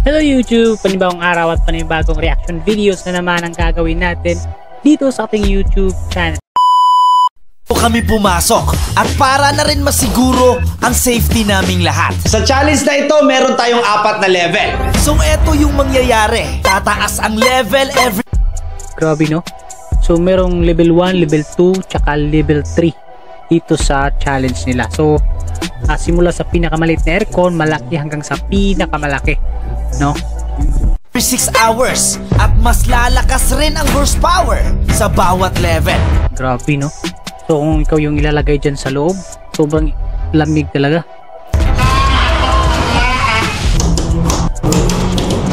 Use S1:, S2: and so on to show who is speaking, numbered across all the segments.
S1: Hello YouTube! Panibagong araw at panibagong reaction videos na naman ang gagawin natin dito sa ating YouTube channel.
S2: Kami pumasok at para na rin masiguro ang safety naming lahat.
S3: Sa challenge na ito, meron tayong 4 na level.
S2: So eto yung mangyayari. Tataas ang level every...
S1: Grabe no? So merong level 1, level 2, tsaka level 3 dito sa challenge nila. So simula sa pinakamaliit na aircon, malaki hanggang sa pinakamalaki, no?
S2: For 6 hours at mas lalakas rin ang horsepower sa bawat level.
S1: Grabe no? So kung ikaw yung ilalagay dyan sa loob, sobrang lamig talaga.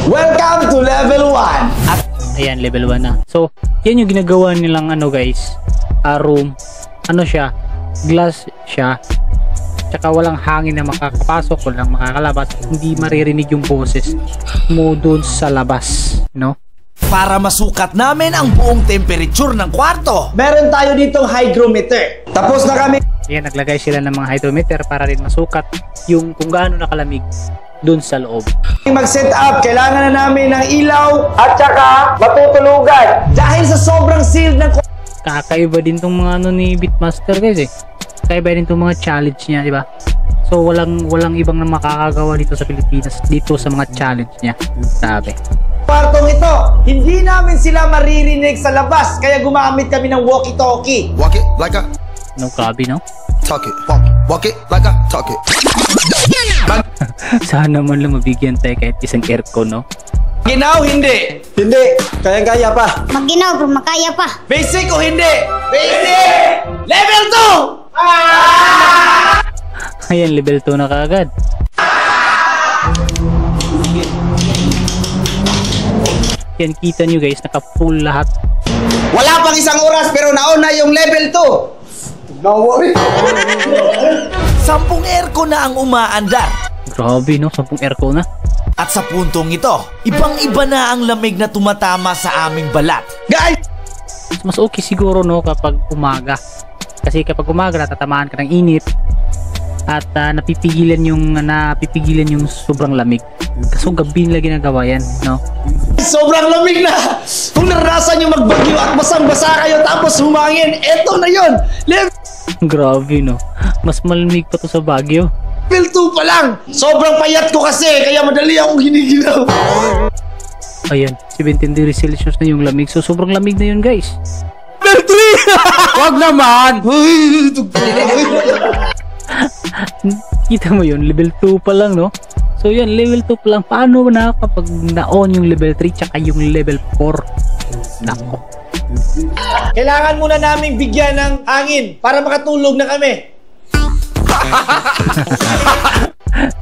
S3: Welcome to level 1.
S1: At ayan, level 1 na. So yan yung ginagawa nilang ano guys, room. Ano siya? Glass siya. Tsaka walang hangin na makakapasok, walang makakalabas, hindi maririnig yung boses mo dun sa labas, no?
S2: Para masukat namin ang buong temperature ng kwarto,
S3: Meron tayo ditong hygrometer. Tapos na kami.
S1: Ayan, naglagay sila ng mga hydrometer para rin masukat yung kung gaano nakalamig dun sa loob.
S3: Mag-set up, kailangan na namin ng ilaw at saka matutulugan. Dahil sa sobrang sealed ng...
S1: Kakaiba din tong mga ano ni Beatmaster guys eh. Kakaiba din tong mga challenge niya, di ba? So walang ibang na makakagawa dito sa Pilipinas dito sa mga challenge niya. Sabi.
S3: Kwartong ito, hindi namin sila maririnig sa labas, kaya gumamit kami ng walkie-talkie.
S4: Walk it like a
S1: No, grabe no?
S4: talk it. Walk it like a talk it.
S1: Sana man lang mabigyan tayo kahit isang aircon, no?
S3: Ginaw, hindi. Hindi, kaya-kaya pa.
S5: Maginaw, bro, makaya pa.
S3: Basic o hindi? Basic! Level 2!
S1: Ayan, level 2 na kaagad. Yan, kita nyo guys, naka full lahat.
S3: Wala pang isang oras pero nauna yung level 2. No worry.
S2: 10 aircon na ang umaandar.
S1: Grabe no, 10 aircon na.
S2: At sa puntong ito, ibang-iba na ang lamig na tumatama sa aming balat.
S3: Guys!
S1: Mas okay siguro no kapag umaga. Kasi kapag umaga natatamaan ka ng init at napipigilan yung sobrang lamig. Kaso gabi nila ginagawa yan, no?
S3: Sobrang lamig na! Kung naranasan nyo magbagyo at basang-basa kayo tapos humangin, eto na yun!
S1: Grabe no. Mas malamig pa to sa Baguio.
S3: Level 2 pa lang! Sobrang payat ko kasi, kaya madali akong giniginaw.
S1: Ayan, 17 degrees Celsius na yung lamig. So sobrang lamig na yun guys.
S3: Level 3!
S1: Wag naman! Kita mo yun, level 2 pa lang no? So yun, level 2 pa lang. Paano na kapag na-on yung level 3 tsaka yung level 4? Nako.
S3: Kailangan muna naming bigyan ng hangin para makatulog na kami.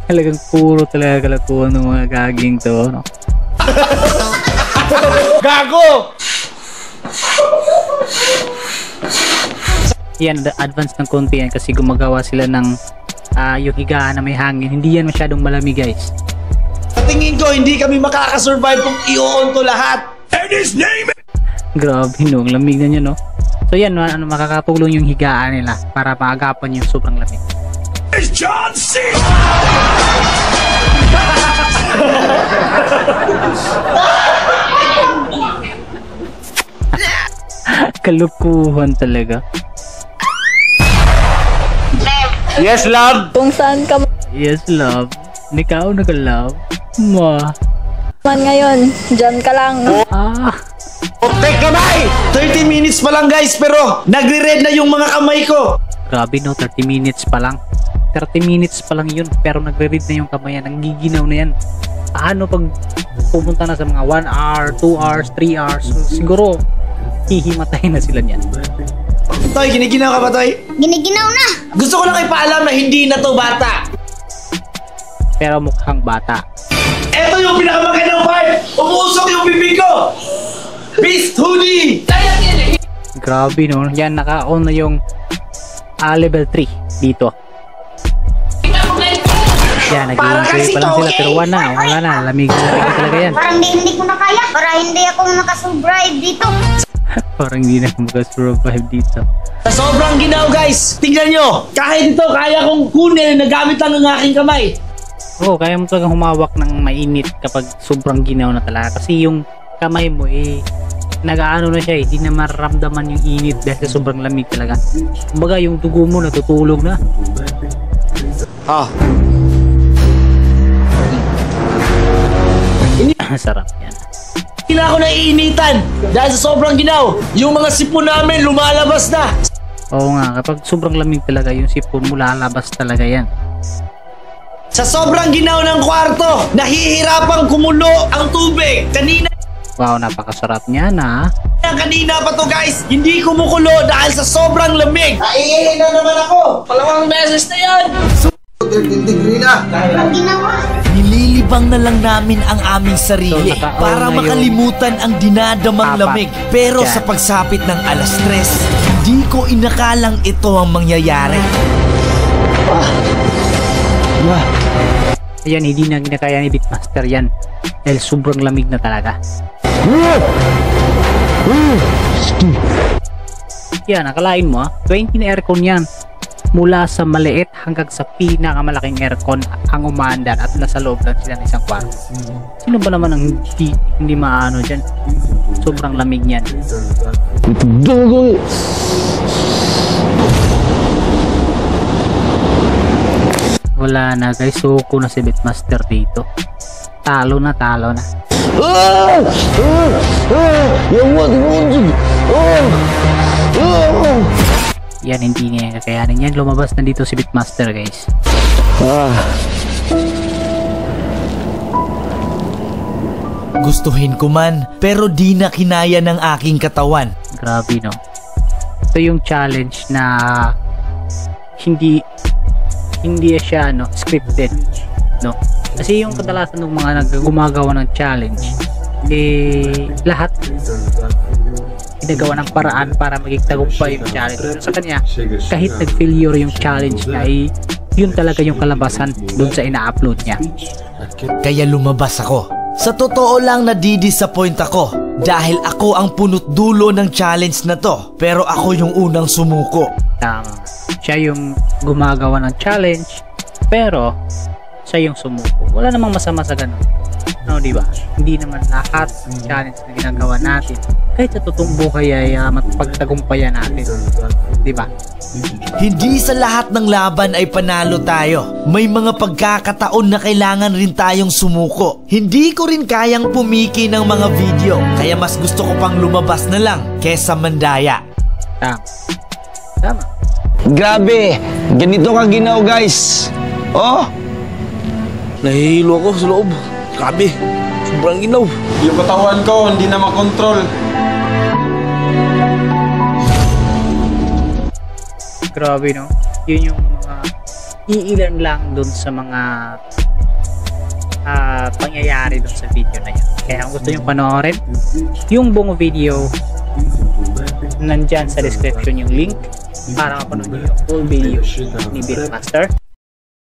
S1: Talagang puro talaga kalakuhan ng mga gaging to, no?
S3: Gago!
S1: Yan, advance ng konti yan kasi gumagawa sila ng yung higaan na may hangin. Hindi yan masyadong malamig guys.
S3: Sa tingin ko, hindi kami makakasurvive kung i-on to lahat. And his name is...
S1: Grabe no, ang lamig na niya no. So yan, makakatulong yung higaan nila para maagapan yung sobrang lamig.
S3: John C.
S1: Kalukuhan talaga.
S3: Yes, love.
S6: Kung saan ka
S1: Yes, love. Ikaw naka-love. Ma.
S6: man ngayon, dyan ka lang.
S3: Tek kamay! 30 minutes pa lang guys, pero nagre-red na yung mga kamay ko.
S1: Grabe no, 30 minutes pa lang. 30 minutes pa lang yun, pero nagre-read na yung kamay yan. Nanggiginaw na yan. Paano pag pupunta na sa mga 1 hour, 2 hours, 3 hours? So, siguro, hihimatay na sila niyan.
S3: Toy, giniginaw ka ba, Toy?
S5: Giniginaw na.
S3: Gusto ko lang ipaalam na hindi na to bata.
S1: Pero mukhang bata.
S3: Ito yung pinakamagandang part. Umuusok yung bibig ko. Beast hoodie.
S1: Grabe no, yan naka-on na yung level 3 dito. Yan, nag-i-enjoy pa lang sila pero wala na, lamig na talaga yan.
S5: Parang hindi ko na kaya. Para hindi ako makasurvive dito.
S1: Parang hindi na makasurvive dito.
S3: Sa sobrang ginaw guys, tingnan nyo. Kahit ito, kaya kong kunin na gamit lang ng aking kamay.
S1: Oo, kaya mo talagang humawak ng mainit kapag sobrang ginaw na talaga. Kasi yung kamay mo nag-aano na siya hindi na mararamdaman yung init dahil sa sobrang lamig talaga. Kumbaga yung dugo mo natutulog na. Sarap yan.
S3: Hindi na ako naiinitan dahil sa sobrang ginaw. Yung mga sipon namin lumalabas na.
S1: Oo nga, kapag sobrang lamig talaga yung sipon mo lalabas talaga yan.
S3: Sa sobrang ginaw ng kwarto, nahihirapang kumulo ang tubig.
S1: Wow, napakasarap niya na.
S3: Kanina pa to guys, hindi kumukulo dahil sa sobrang lamig. Naiihi na naman ako. 2 beses na yan.
S5: Ang ginawa.
S2: Nililibang na lang namin ang aming sarili
S1: So,
S2: para
S1: na
S2: makalimutan ang dinadamang
S1: Papa.
S2: lamig. Pero
S1: Yan.
S2: sa pagsapit ng 3:00, hindi ko inakalang ito ang mangyayari.
S1: Ayan, hindi na ginakaya ni Beatmaster yan. Dahil sobrang lamig na talaga. Yan, nakalain mo 20 na aircon yan. Mula sa maliit hanggang sa pinakamalaking aircon ang umaandar at nasa loob lang sila ng isang kwarto. Sino ba naman ang hindi maano dyan? Sobrang lamig yan. Wala na guys, suko na si Beatmaster dito. Talo na. Yan, hindi niya kakayanin yan. Lumabas na dito si Beatmaster guys.
S2: Gustuhin ko man, pero di na kinaya ng aking katawan.
S1: Grabe no. Ito yung challenge na hindi siya scripted, no. Kasi yung kadalasan ng mga gumagawa ng challenge lahat ginagawa ng paraan para maging tagumpay yung challenge. Pero sa kanya, kahit nag-failure yung challenge niya yun talaga yung kalabasan dun sa ina-upload niya.
S2: Kaya lumabas ako. Sa totoo lang nadidisappoint ako dahil ako ang punot dulo ng challenge na to, pero ako yung unang sumuko.
S1: Tama. Siya yung gumagawa ng challenge pero siya yung sumuko. Wala namang masama sa ganun. No, di ba? Hindi naman lahat ng challenge na ginagawa natin kahit sa totoong buhay ay mapagtagumpayan natin. Di ba?
S2: Hindi sa lahat ng laban ay panalo tayo. May mga pagkakataon na kailangan rin tayong sumuko. Hindi ko rin kayang pumiki ng mga video, kaya mas gusto ko pang lumabas na lang kesa mandaya.
S1: Tama.
S3: Grabe, ganito ka ginaw guys.
S7: Nahihilo ako sa loob. Grabe, sobrang ginaw.
S8: Yung katawan ko hindi na makontrol.
S1: Grabe no. Yun yung mga iilan lang dun sa mga pangyayari dun sa video na yun. Kaya kung gusto nyo panoorin yung buong video, nandyan sa description yung link para mapanood nyo yung full video ni Beatmaster.